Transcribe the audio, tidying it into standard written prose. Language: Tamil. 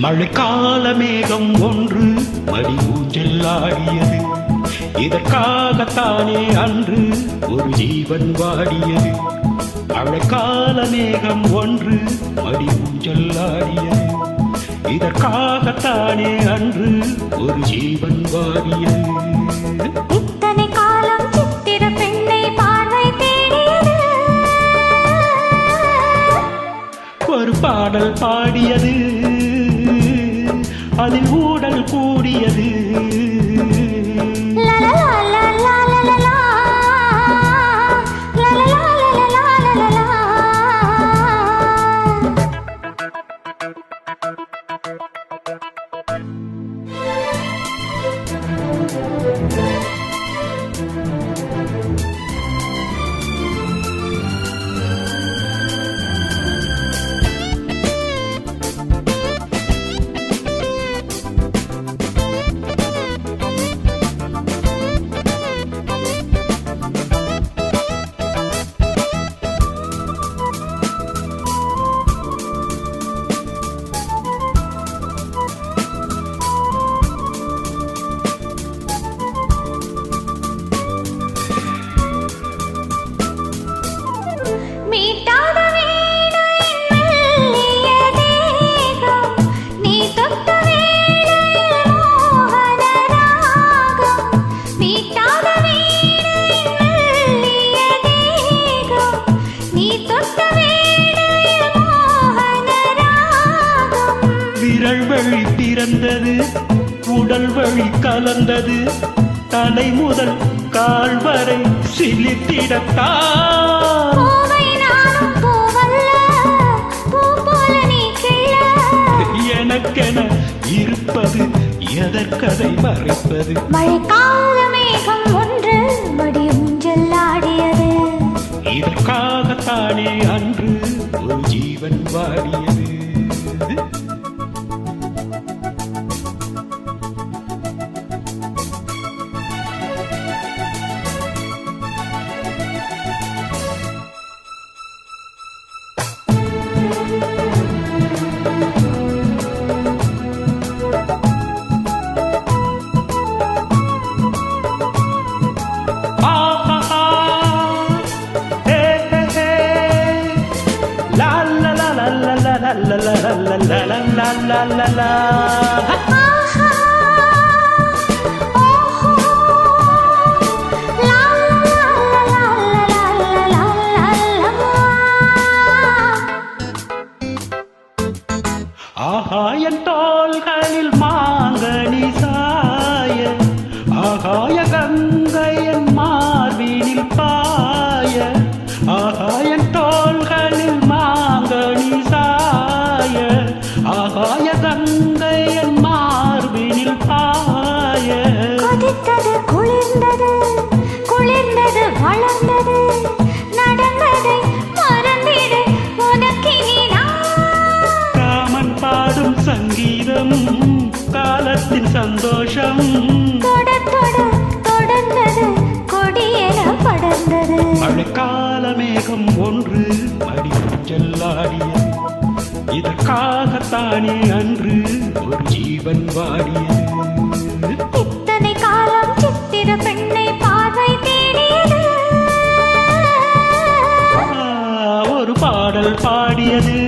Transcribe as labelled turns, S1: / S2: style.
S1: மழைக்கால மேகம் ஒன்று மடி ஊஞ்சல் ஆடியது. இதற்காகத்தானே அன்று ஒரு ஜீவன் வாடியது. மழைக்கால மேகம் ஒன்று மடி ஊஞ்சல் ஆடியது. இதற்காகத்தானே அன்று ஒரு ஜீவன் வாடியது.
S2: இத்தனை காலம் சித்திர பெண்ணை பார்வை தேடியது.
S1: ஒரு பாடல் பாடியது, அதில் ஊடல் கூடியது. விரல் வழி பிறந்தது, உடல் வழி கலந்தது. தலை முதல் கால் வரை சிலித்திடத்தான். எனக்கென இருப்பது எதற்கதை மறைப்பது?
S2: மழைக்கால மேகம் ஒன்று மடி ஊஞ்சல் ஆடியது.
S1: இதற்காகத்தானே அன்று ஒரு ஜீவன் வாடியது. La la la la la la la la la. ஆகாயன் தோள்களில் மாங்கனி சாய, ஆகாய கங்கையன் மார்பினில் பாய. ஆகாயன் தோள்களில் மாங்கனி சாய, ஆகாய கங்கையன் மார்பினில் பாய.
S2: கொதித்தது, குளிர்ந்தது, குளிர்ந்தது, வளர்ந்தது, நடந்ததை மறந்திடு உனக்கினிதான்.
S1: காமன் பாடும் சங்கீதம், காலத்தின் சந்தோஷம்.
S2: தொடர்ந்தது, கொடியென படர்ந்தது.
S1: மழைக்கால மேகம் ஒன்று மடி ஊஞ்சல் ஆடியது. இதற்காகத்தானே அன்று ஒரு ஜீவன் வாடியது.
S2: இத்தனை காலம் சித்திர பெண்ணை பார்வை தேடியது.
S1: ஒரு பாடல் பாடியது,